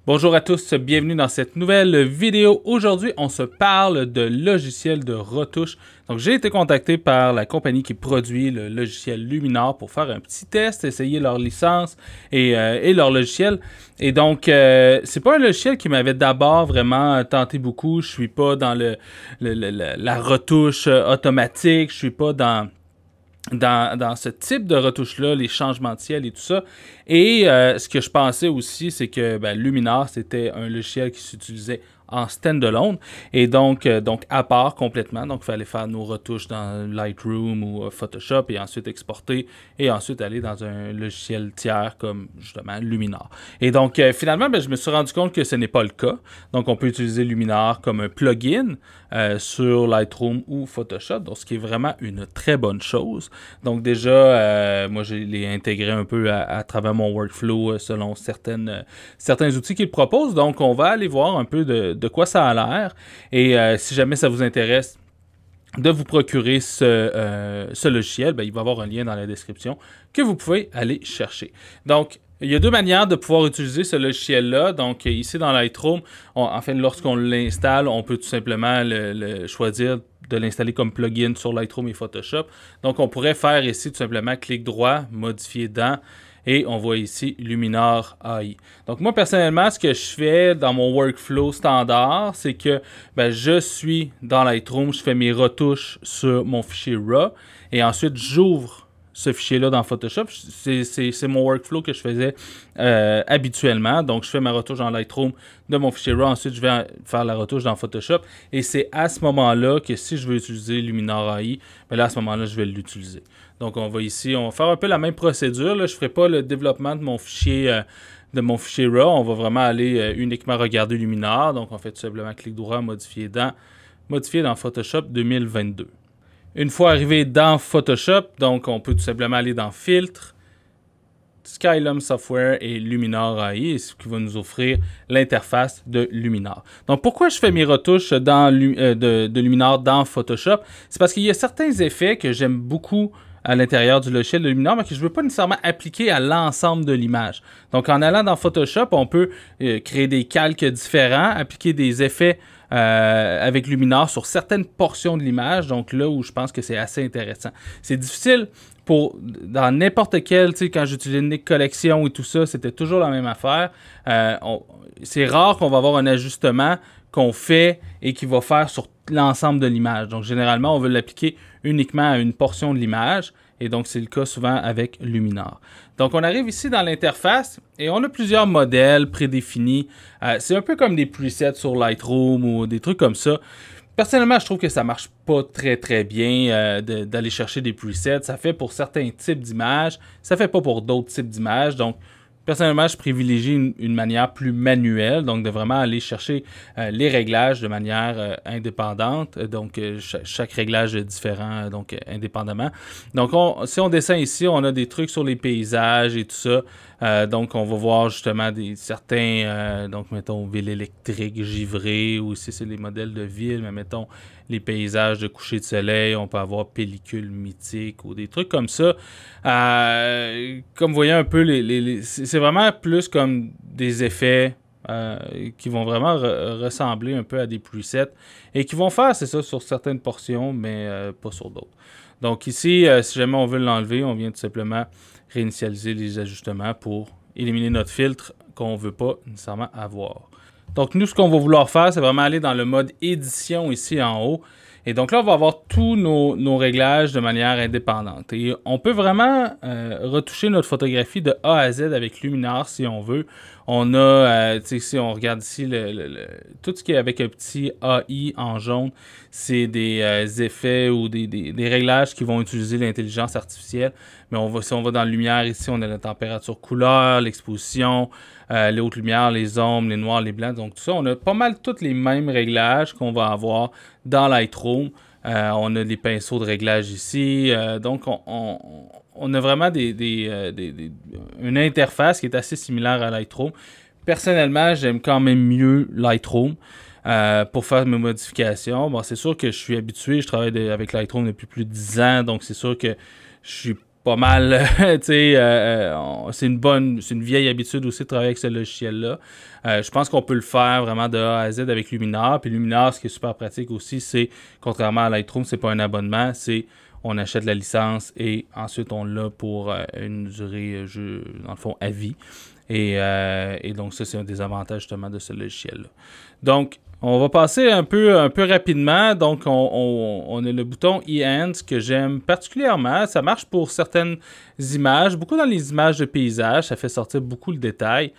Bonjour à tous, bienvenue dans cette nouvelle vidéo. Aujourd'hui, on se parle de logiciels de retouche. Donc, j'ai été contacté par la compagnie qui produit le logiciel Luminar pour faire un petit test, essayer leur licence et leur logiciel. Et donc, c'est pas un logiciel qui m'avait d'abord vraiment tenté beaucoup. Je suis pas dans la retouche automatique, je suis pas dans ce type de retouche-là, les changements de ciel et tout ça. Et ce que je pensais aussi, c'est que Luminar, c'était un logiciel qui s'utilisait en standalone et donc à part complètement. Donc, il fallait faire nos retouches dans Lightroom ou Photoshop et ensuite exporter et ensuite aller dans un logiciel tiers comme justement Luminar. Et donc, finalement, je me suis rendu compte que ce n'est pas le cas. Donc, on peut utiliser Luminar comme un plugin sur Lightroom ou Photoshop, donc ce qui est vraiment une très bonne chose. Donc déjà, moi je l'ai intégré un peu à travers mon workflow selon certains outils qu'il propose. Donc on va aller voir un peu de quoi ça a l'air. Et si jamais ça vous intéresse de vous procurer ce logiciel, il va y avoir un lien dans la description que vous pouvez aller chercher. Donc, il y a deux manières de pouvoir utiliser ce logiciel-là. Donc, ici dans Lightroom, lorsqu'on l'installe, on peut tout simplement choisir de l'installer comme plugin sur Lightroom et Photoshop. Donc, on pourrait faire ici tout simplement clic droit, modifier dans, et on voit ici Luminar AI. Donc, moi, personnellement, ce que je fais dans mon workflow standard, c'est que je suis dans Lightroom, je fais mes retouches sur mon fichier RAW, et ensuite, j'ouvre ce fichier-là dans Photoshop. C'est mon workflow que je faisais habituellement. Donc, je fais ma retouche dans Lightroom de mon fichier RAW. Ensuite, je vais faire la retouche dans Photoshop. Et c'est à ce moment-là que si je veux utiliser Luminar AI, là, à ce moment-là, je vais l'utiliser. Donc, on va ici, on va faire un peu la même procédure. Là, je ne ferai pas le développement de mon fichier RAW. On va vraiment aller uniquement regarder Luminar. Donc, on fait tout simplement clic droit, modifier dans Photoshop 2022. Une fois arrivé dans Photoshop, donc on peut tout simplement aller dans Filtre, Skylum Software et Luminar AI, ce qui va nous offrir l'interface de Luminar. Donc pourquoi je fais mes retouches de Luminar dans Photoshop? C'est parce qu'il y a certains effets que j'aime beaucoup à l'intérieur du logiciel de Luminar, mais que je ne veux pas nécessairement appliquer à l'ensemble de l'image. Donc en allant dans Photoshop, on peut créer des calques différents, appliquer des effets avec Luminar sur certaines portions de l'image, donc là où je pense que c'est assez intéressant. C'est difficile dans n'importe quel, quand j'utilise Nik Collection et tout ça, c'était toujours la même affaire. C'est rare qu'on va avoir un ajustement qu'on fait et qui va faire sur l'ensemble de l'image. Donc généralement, on veut l'appliquer uniquement à une portion de l'image. Et donc, c'est le cas souvent avec Luminar. Donc, on arrive ici dans l'interface et on a plusieurs modèles prédéfinis. C'est un peu comme des presets sur Lightroom ou des trucs comme ça. Personnellement, je trouve que ça marche pas très très bien d'aller chercher des presets. Ça fait pour certains types d'images, ça fait pas pour d'autres types d'images. Donc, personnellement, je privilégie une manière plus manuelle, donc de vraiment aller chercher les réglages de manière indépendante, donc chaque réglage est différent, donc indépendamment. Donc, si on descend ici, on a des trucs sur les paysages et tout ça, donc on va voir justement certains, donc mettons, ville électrique, givrée, ou ici c'est les modèles de ville, mais mettons les paysages de coucher de soleil, on peut avoir pellicule mythique ou des trucs comme ça. Comme vous voyez un peu, c'est vraiment plus comme des effets qui vont vraiment ressembler un peu à des presets et qui vont faire, c'est ça, sur certaines portions, mais pas sur d'autres. Donc ici, si jamais on veut l'enlever, on vient tout simplement réinitialiser les ajustements pour éliminer notre filtre qu'on ne veut pas nécessairement avoir. Donc, nous, ce qu'on va vouloir faire, c'est vraiment aller dans le mode édition ici en haut. Et donc là, on va avoir tous nos réglages de manière indépendante. Et on peut vraiment retoucher notre photographie de A à Z avec Luminar si on veut. On a, si on regarde ici, tout ce qui est avec un petit AI en jaune, c'est des effets ou des réglages qui vont utiliser l'intelligence artificielle. Mais si on va dans la lumière, ici, on a la température couleur, l'exposition, les hautes lumières, les ombres, les noirs, les blancs. Donc tout ça, on a pas mal tous les mêmes réglages qu'on va avoir dans Lightroom. On a des pinceaux de réglage ici. Donc on a vraiment une interface qui est assez similaire à Lightroom. Personnellement, j'aime quand même mieux Lightroom pour faire mes modifications. Bon, c'est sûr que je suis habitué, je travaille avec Lightroom depuis plus de 10 ans, donc c'est sûr que je suis pas mal, tu sais, c'est une vieille habitude aussi de travailler avec ce logiciel-là. Je pense qu'on peut le faire vraiment de A à Z avec Luminar. Puis Luminar, ce qui est super pratique aussi, c'est, contrairement à Lightroom, c'est pas un abonnement, c'est on achète la licence et ensuite on l'a pour une durée, dans le fond, à vie. Et donc ça, c'est un des avantages justement de ce logiciel-là. Donc, on va passer un peu rapidement. Donc, on a le bouton E-End que j'aime particulièrement. Ça marche pour certaines images, beaucoup dans les images de paysage. Ça fait sortir beaucoup le détail.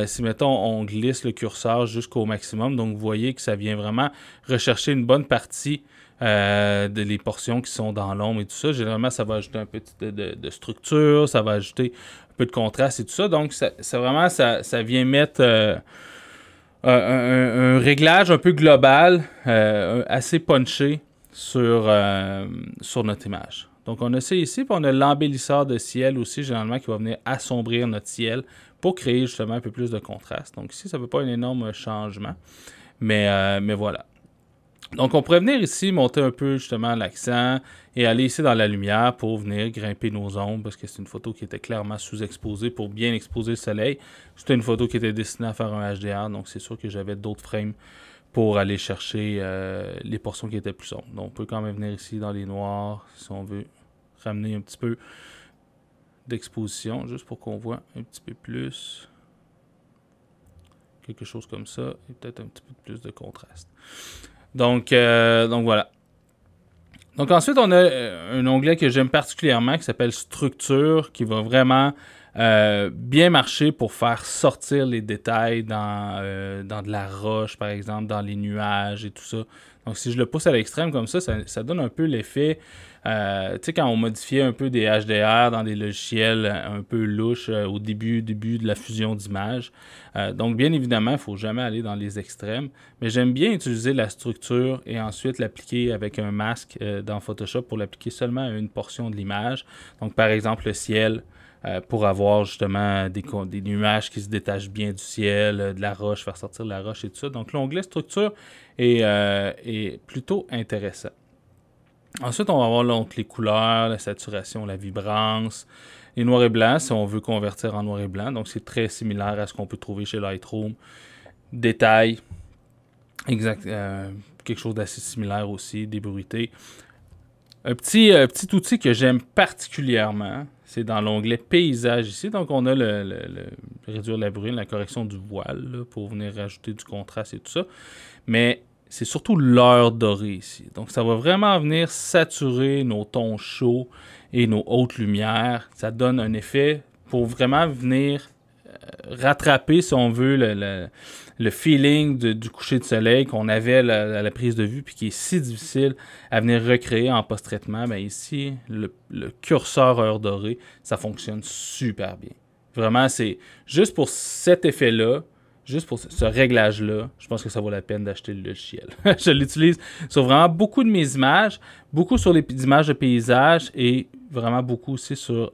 Si, mettons, on glisse le curseur jusqu'au maximum, donc vous voyez que ça vient vraiment rechercher une bonne partie les portions qui sont dans l'ombre et tout ça. Généralement, ça va ajouter un peu de structure, ça va ajouter un peu de contraste et tout ça. Donc, ça vient mettre... un réglage un peu global, assez punché sur notre image. Donc, on a ça ici, puis on a l'embellisseur de ciel aussi, généralement, qui va venir assombrir notre ciel pour créer justement un peu plus de contraste. Donc ici, ça ne fait pas un énorme changement, mais voilà. Donc, on pourrait venir ici, monter un peu justement l'accent et aller ici dans la lumière pour venir grimper nos ombres parce que c'est une photo qui était clairement sous-exposée pour bien exposer le soleil. C'était une photo qui était destinée à faire un HDR, donc c'est sûr que j'avais d'autres frames pour aller chercher les portions qui étaient plus sombres. Donc, on peut quand même venir ici dans les noirs si on veut ramener un petit peu d'exposition, juste pour qu'on voit un petit peu plus. Quelque chose comme ça et peut-être un petit peu plus de contraste. Donc voilà. Donc ensuite, on a un onglet que j'aime particulièrement qui s'appelle Structure, qui va vraiment bien marcher pour faire sortir les détails dans de la roche, par exemple, dans les nuages et tout ça. Donc si je le pousse à l'extrême comme ça donne un peu l'effet... tu sais, quand on modifiait un peu des HDR dans des logiciels un peu louches au début de la fusion d'images. Donc, bien évidemment, il ne faut jamais aller dans les extrêmes. Mais j'aime bien utiliser la structure et ensuite l'appliquer avec un masque dans Photoshop pour l'appliquer seulement à une portion de l'image. Donc, par exemple, le ciel, pour avoir justement des nuages qui se détachent bien du ciel, de la roche, faire sortir la roche et tout ça. Donc, l'onglet structure est plutôt intéressant. Ensuite, on va avoir donc les couleurs, la saturation, la vibrance, les noirs et blancs si on veut convertir en noir et blanc. Donc, c'est très similaire à ce qu'on peut trouver chez Lightroom. Détail, quelque chose d'assez similaire aussi, débruité. Un petit outil que j'aime particulièrement, c'est dans l'onglet paysage ici. Donc, on a le réduire la bruine, la correction du voile là, pour venir rajouter du contraste et tout ça. Mais c'est surtout l'heure dorée ici. Donc, ça va vraiment venir saturer nos tons chauds et nos hautes lumières. Ça donne un effet pour vraiment venir rattraper, si on veut, le feeling du coucher de soleil qu'on avait à la prise de vue puis qui est si difficile à venir recréer en post-traitement. Bien ici, le curseur heure dorée, ça fonctionne super bien. Vraiment, c'est juste pour cet effet-là, juste pour ce réglage-là, je pense que ça vaut la peine d'acheter le logiciel. Je l'utilise sur vraiment beaucoup de mes images, beaucoup sur les images de paysage et vraiment beaucoup aussi sur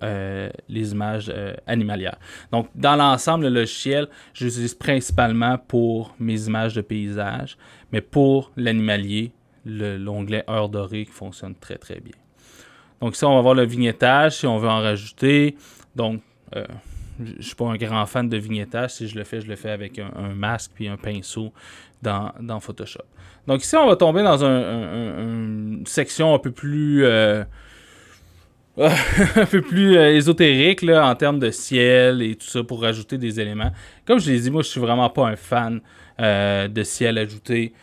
les images animalières. Donc, dans l'ensemble, le logiciel, je l'utilise principalement pour mes images de paysage, mais pour l'animalier, l'onglet Heure dorée qui fonctionne très, très bien. Donc, ici, on va voir le vignettage, si on veut en rajouter. Donc, je ne suis pas un grand fan de vignettage. Si je le fais avec un masque puis un pinceau dans Photoshop. Donc ici, on va tomber dans une section un peu plus ésotérique là, en termes de ciel et tout ça pour rajouter des éléments. Comme je l'ai dit, moi, je suis vraiment pas un fan de ciel ajouté.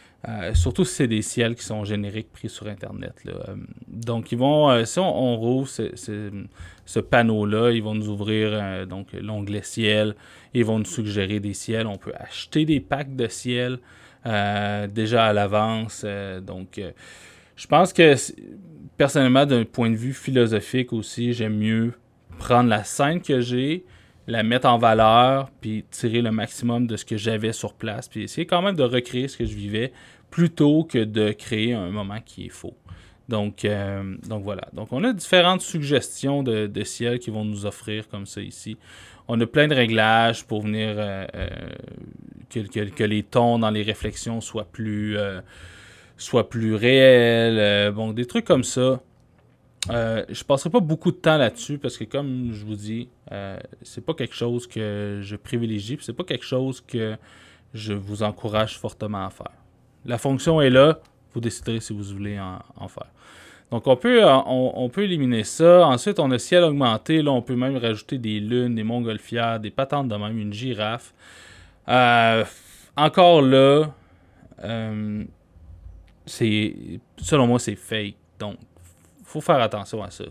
Surtout si c'est des ciels qui sont génériques pris sur Internet. Là. Donc, ils vont, si on rouvre ce panneau-là, ils vont nous ouvrir donc l'onglet ciel. Ils vont nous suggérer des ciels. On peut acheter des packs de ciel déjà à l'avance. Donc, je pense que personnellement, d'un point de vue philosophique aussi, j'aime mieux prendre la scène que j'ai, la mettre en valeur, puis tirer le maximum de ce que j'avais sur place, puis essayer quand même de recréer ce que je vivais, plutôt que de créer un moment qui est faux. Donc voilà. Donc on a différentes suggestions de ciel qui vont nous offrir comme ça ici. On a plein de réglages pour venir que les tons dans les réflexions soient plus réels. Bon, des trucs comme ça. Je passerai pas beaucoup de temps là-dessus parce que, comme je vous dis, c'est pas quelque chose que je privilégie, puis c'est pas quelque chose que je vous encourage fortement à faire. La fonction est là, vous déciderez si vous voulez en faire. Donc, on peut éliminer ça. Ensuite, on a ciel augmenté. Là, on peut même rajouter des lunes, des montgolfières, des patentes de même, une girafe. Encore là, selon moi, c'est fake. Donc, faut faire attention à ça.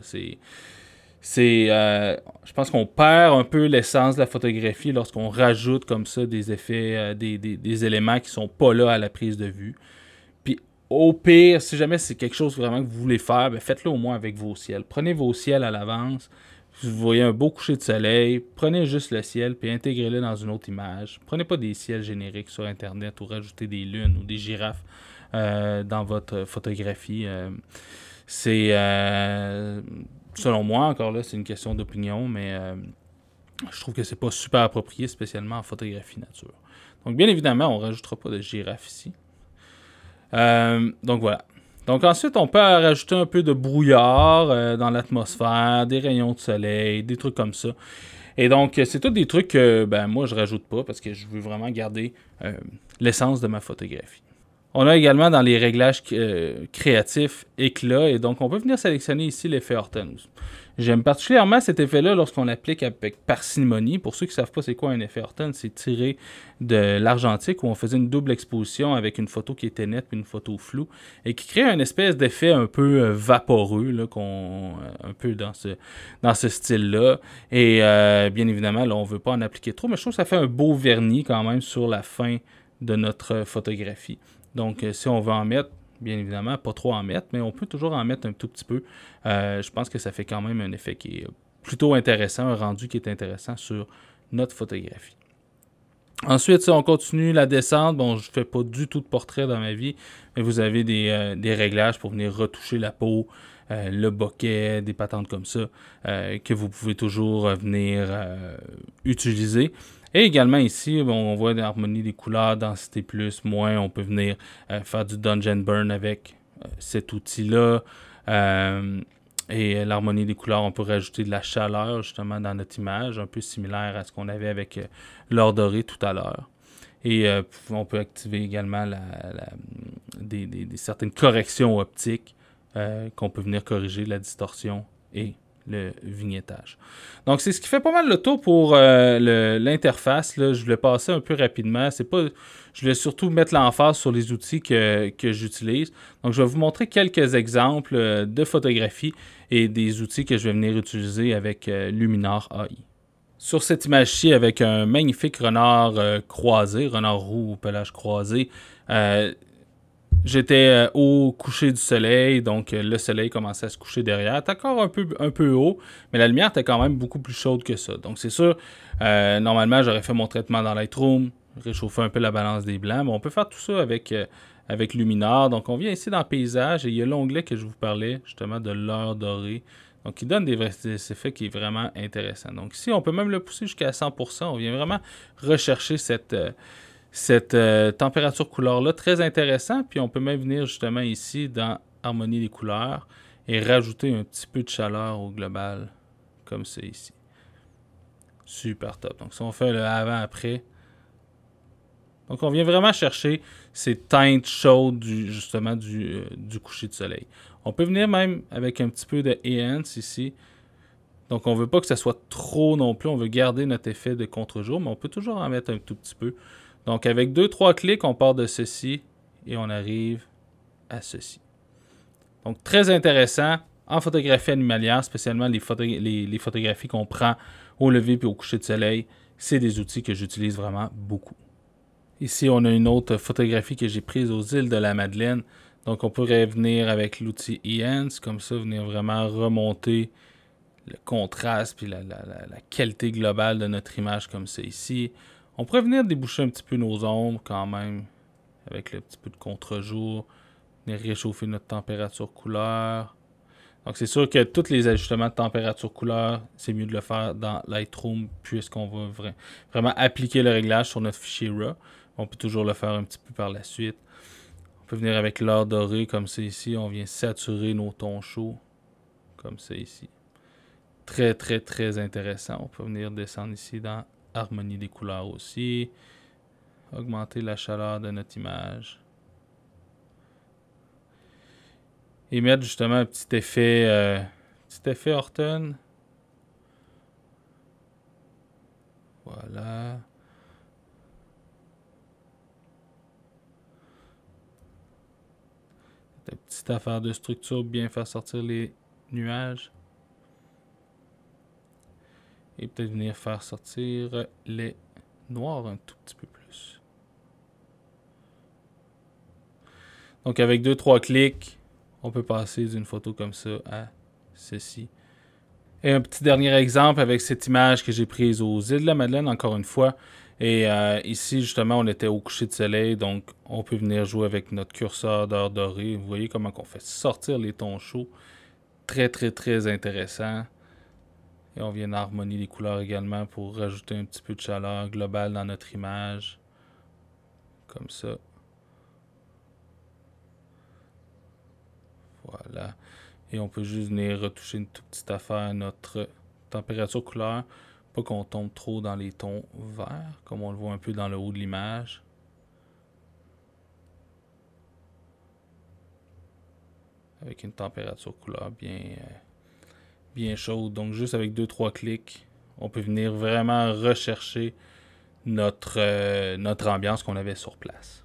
Je pense qu'on perd un peu l'essence de la photographie lorsqu'on rajoute comme ça des effets, des éléments qui sont pas là à la prise de vue. Puis au pire, si jamais c'est quelque chose vraiment que vous voulez faire, ben faites-le au moins avec vos ciels. Prenez vos ciels à l'avance. Si vous voyez un beau coucher de soleil, prenez juste le ciel puis intégrez-le dans une autre image. Prenez pas des ciels génériques sur Internet ou rajoutez des lunes ou des girafes dans votre photographie. Selon moi, encore là, c'est une question d'opinion, mais je trouve que c'est pas super approprié, spécialement en photographie nature. Donc, bien évidemment, on ne rajoutera pas de girafe ici. Donc, voilà. Donc, ensuite, on peut rajouter un peu de brouillard dans l'atmosphère, des rayons de soleil, des trucs comme ça. Et donc, c'est tous des trucs que moi, je rajoute pas parce que je veux vraiment garder l'essence de ma photographie. On a également dans les réglages créatifs éclat, et donc on peut venir sélectionner ici l'effet Hortonus. J'aime particulièrement cet effet-là lorsqu'on l'applique avec parcimonie. Pour ceux qui ne savent pas c'est quoi un effet Horton, c'est tiré de l'argentique où on faisait une double exposition avec une photo qui était nette et une photo floue et qui crée une espèce d'effet un peu vaporeux, là, un peu dans ce style-là. Et bien évidemment, là, on ne veut pas en appliquer trop, mais je trouve que ça fait un beau vernis quand même sur la fin de notre photographie. Donc, si on veut en mettre, bien évidemment, pas trop en mettre, mais on peut toujours en mettre un tout petit peu. Je pense que ça fait quand même un effet qui est plutôt intéressant, un rendu qui est intéressant sur notre photographie. Ensuite, si on continue la descente, bon, je ne fais pas du tout de portrait dans ma vie, mais vous avez des réglages pour venir retoucher la peau, le bokeh, des patentes comme ça, que vous pouvez toujours venir utiliser. Et également ici, bon, on voit l'harmonie des couleurs, densité plus, moins. On peut venir faire du Dungeon Burn avec cet outil-là. Et l'harmonie des couleurs, on peut rajouter de la chaleur justement dans notre image, un peu similaire à ce qu'on avait avec l'or doré tout à l'heure. Et on peut activer également certaines corrections optiques qu'on peut venir corriger, la distorsion et le vignettage. Donc, c'est ce qui fait pas mal le tour pour l'interface. Je voulais passer un peu rapidement. Je voulais surtout mettre l'emphase sur les outils que j'utilise. Donc, je vais vous montrer quelques exemples de photographie et des outils que je vais venir utiliser avec Luminar AI. Sur cette image-ci, avec un magnifique renard croisé, renard roux au pelage croisé, j'étais au coucher du soleil, donc le soleil commençait à se coucher derrière. C'était encore un peu haut, mais la lumière était quand même beaucoup plus chaude que ça. Donc c'est sûr, normalement j'aurais fait mon traitement dans Lightroom, réchauffer un peu la balance des blancs, mais on peut faire tout ça avec Luminar. Donc on vient ici dans Paysage et il y a l'onglet que je vous parlais justement de l'or doré. Donc, il donne des effets qui est vraiment intéressant. Donc ici, on peut même le pousser jusqu'à 100%. On vient vraiment rechercher cette température couleur-là, très intéressant. Puis on peut même venir justement ici dans Harmonie des couleurs et rajouter un petit peu de chaleur au global, comme c'est ici. Super top. Donc si on fait le avant-après, donc on vient vraiment chercher ces teintes chaudes justement du coucher de soleil. On peut venir même avec un petit peu de Enhance ici. Donc on ne veut pas que ça soit trop non plus. On veut garder notre effet de contre-jour, mais on peut toujours en mettre un tout petit peu. Donc avec 2-3 clics, on part de ceci et on arrive à ceci. Donc très intéressant en photographie animalière, spécialement les photographies qu'on prend au lever et au coucher de soleil. C'est des outils que j'utilise vraiment beaucoup. Ici, on a une autre photographie que j'ai prise aux îles de la Madeleine. Donc, on pourrait venir avec l'outil Enhance, comme ça, venir vraiment remonter le contraste puis la qualité globale de notre image comme c'est ici. On pourrait venir déboucher un petit peu nos ombres quand même, avec le petit peu de contre-jour, venir réchauffer notre température couleur. Donc, c'est sûr que tous les ajustements de température couleur, c'est mieux de le faire dans Lightroom, puisqu'on va vraiment appliquer le réglage sur notre fichier RAW. On peut toujours le faire un petit peu par la suite. On peut venir avec l'or doré comme c'est ici. On vient saturer nos tons chauds. comme ça ici. Très, très, très intéressant. On peut venir descendre ici dans Harmonie des couleurs aussi. Augmenter la chaleur de notre image. Et mettre justement un petit effet Horton. Voilà. Une petite affaire de structure, bien faire sortir les nuages. Et peut-être venir faire sortir les noirs un tout petit peu plus. Donc avec 2-3 clics, on peut passer d'une photo comme ça à ceci. Et un petit dernier exemple avec cette image que j'ai prise aux îles de la Madeleine, encore une fois. Et ici, justement, on était au coucher de soleil, donc on peut venir jouer avec notre curseur d'heure dorée. Vous voyez comment on fait sortir les tons chauds. Très, très, très intéressant. Et on vient d'harmonier les couleurs également pour rajouter un petit peu de chaleur globale dans notre image. Comme ça. Voilà. Et on peut juste venir retoucher une toute petite affaire à notre température couleur. Pas qu'on tombe trop dans les tons verts, comme on le voit un peu dans le haut de l'image. Avec une température couleur bien chaude. Donc juste avec 2-3 clics, on peut venir vraiment rechercher notre ambiance qu'on avait sur place.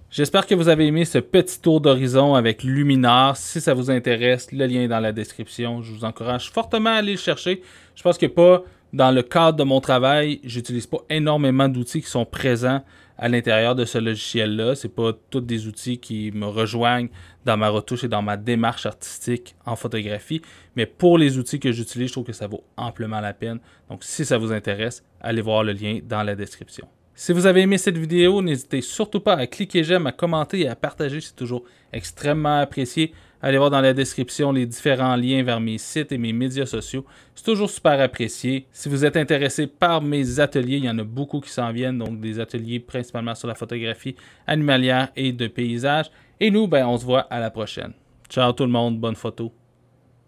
J'espère que vous avez aimé ce petit tour d'horizon avec Luminar. Si ça vous intéresse, le lien est dans la description. Je vous encourage fortement à aller le chercher. Je pense que dans le cadre de mon travail, j'utilise pas énormément d'outils qui sont présents à l'intérieur de ce logiciel-là. Ce n'est pas tous des outils qui me rejoignent dans ma retouche et dans ma démarche artistique en photographie. Mais pour les outils que j'utilise, je trouve que ça vaut amplement la peine. Donc si ça vous intéresse, allez voir le lien dans la description. Si vous avez aimé cette vidéo, n'hésitez surtout pas à cliquer j'aime, à commenter et à partager, c'est toujours extrêmement apprécié. Allez voir dans la description les différents liens vers mes sites et mes médias sociaux. C'est toujours super apprécié. Si vous êtes intéressé par mes ateliers, il y en a beaucoup qui s'en viennent, donc des ateliers principalement sur la photographie animalière et de paysage. Et nous, on se voit à la prochaine. Ciao tout le monde, bonne photo.